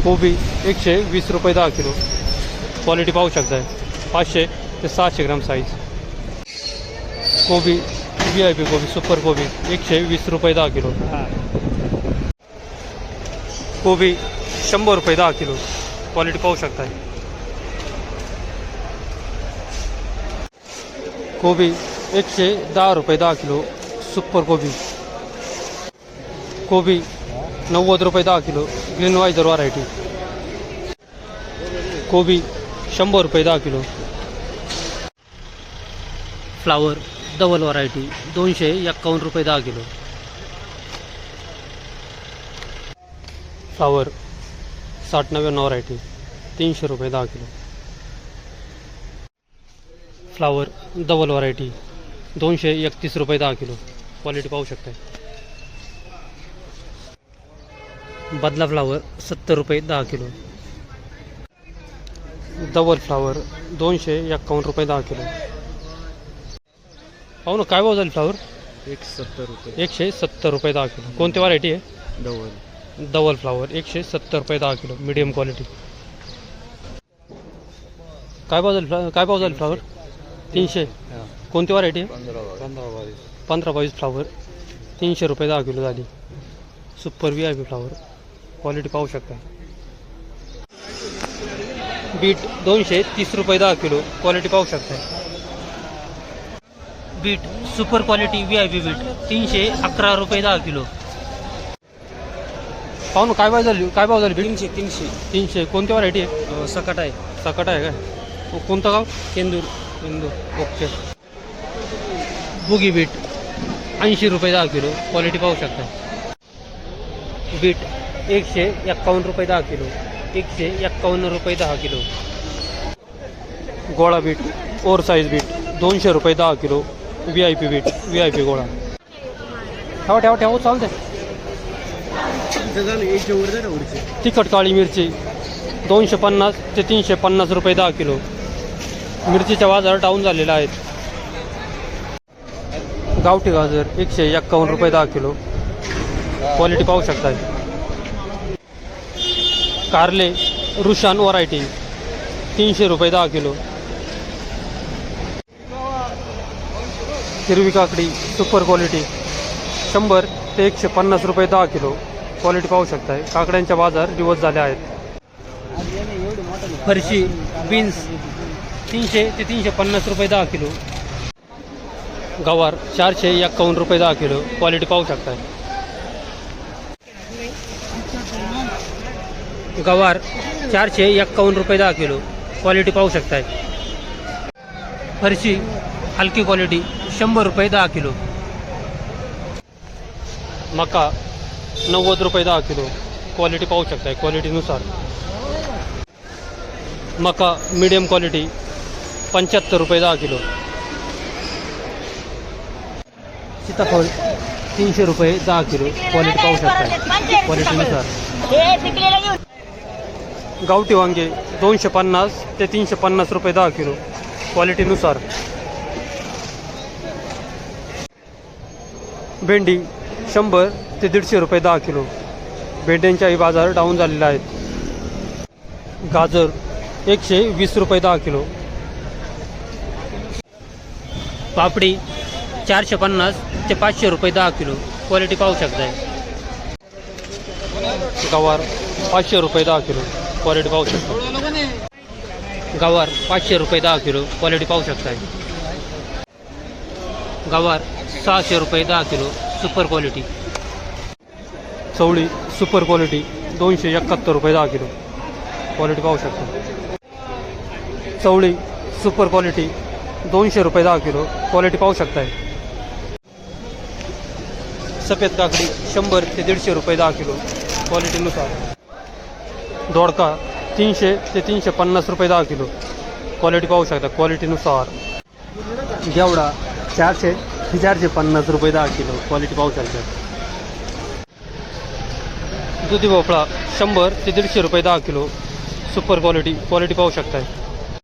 कोबी 120 रुपये 10 kilo, quality पाहू शकताय. 500 ते 600 ग्राम साईज. कोबी VIP कोबी सुपर कोबी 120 रुपये 10 किलो. कोबी 100 रुपये 10 किलो, क्वालिटी पाहू शकताय. कोबी 110 रुपये 10 किलो, सुपर कोबी. कोबी 90 रुपये 10 किलो, ग्रीन वायझर व्हरायटी. कोबी 100 रुपये 10 किलो. फ्लावर डबल व्हरायटी 251 रुपये 10 किलो. फ्लावर 60-90 व्हरायटी 300 रुपये 10 किलो. फ्लावर डबल व्हरायटी 231 रुपये 10 किलो, क्वालिटी पाहू शकताय. बदला फ्लावर 70 रुपये 10 किलो. डबल फ्लावर 251 रुपये 10 किलो. पाहू ना काय भाव झाले फ्लावर? 170 रुपये. 170 रुपये 10 किलो. कोणती व्हरायटी आहे? डबल फ्लावर 170 रुपये 10 किलो, मीडियम क्वालिटी. काय भाव झाले फ्लावर? 300. कोणती व्हरायटी आहे? 15-22 फ्लावर 300 रुपये 10 किलो झाली. सुपर VIP फ्लावर, क्वालिटी पाहू शकता. बीट 230 रुपये 10 किलो, क्वालिटी पाहू शकता. Beet super quality VIP beet 311 रुपये 10 किलो. पाहू ना काय भाव झाली बीट? 300. कोणती व्हरायटी आहे? सकट आहे. सकट आहे काय? कोणतं गाव? केंदूर. ओके. बुगी बीट 80 रुपये 10 किलो, क्वालिटी पाहू शकता. बीट 151 रुपये 10 किलो, 151 रुपये 10 किलो. गोळा बीट ओवर साईज बीट 200 रुपये 10 किलो, VIP बीट VIP गोळा. ठेवा चालते. तिखट काळी मिरची 250 ते 350 रुपये 10 किलो. मिरचीचा बाजार डाऊन झालेला आहे. गावठी गाजर 151 रुपये 10 किलो, क्वालिटी पाहू शकताय. कारले रुशान व्हरायटी 300 रुपये 10 किलो. हिरवी काकडी सुपर क्वालिटी 100 ते 150 रुपये 10 किलो, क्वालिटी पाहू शकताय. काकड्यांचा बाजार दिवस झाले आहेत. फरशी बीन्स 300 ते 350 रुपये 10 किलो. गवार 451 रुपये 10 किलो, क्वालिटी पाहू शकताय. गवार 451 रुपये 10 किलो, क्वालिटी पाहू शकताय. फरशी हलकी क्वालिटी 100 रुपये 10 किलो. मका 90 रुपये 10 किलो, क्वालिटी पाहू शकताय. क्वालिटीनुसार मका मीडियम क्वालिटी 75 रुपये 10 किलो. सीताफळ 300 रुपये 10 किलो, क्वालिटी पाहू शकताय. क्वालिटीनुसार. गावठी वांगे 250 ते 350 रुपये 10 किलो, क्वालिटीनुसार. भेंडी 100 ते 150 रुपये 10 किलो. भेंड्यांचाही बाजार डाऊन झालेला आहे. गाजर 120 रुपये 10 किलो. पापडी 450 ते 500 रुपये 10 किलो, क्वालिटी पाहू शकताय. गवार 500 रुपये 10 किलो, क्वालिटी पाहू शकता. गवार 500 रुपये 10 किलो, क्वालिटी पाहू शकताय. गवार 600 रुपये 10 किलो, सुपर क्वालिटी. चवळी सुपर क्वालिटी 271 रुपये 10 किलो, क्वालिटी पाहू शकता. चवळी सुपर क्वालिटी 200 रुपये 10 किलो, क्वालिटी पाहू शकताय. सफेद काकडी 100 ते 150 रुपये 10 किलो, क्वालिटीनुसार. दोडका 300 ते 350 रुपये 10 किलो, क्वालिटी पाहू शकता. क्वालिटीनुसार. घेवडा 400 ते 450 रुपये 10 किलो, क्वालिटी पाहू शकता. दुधी भोपळा 100 ते 150 रुपये 10 किलो, सुपर क्वालिटी पाहू शकताय.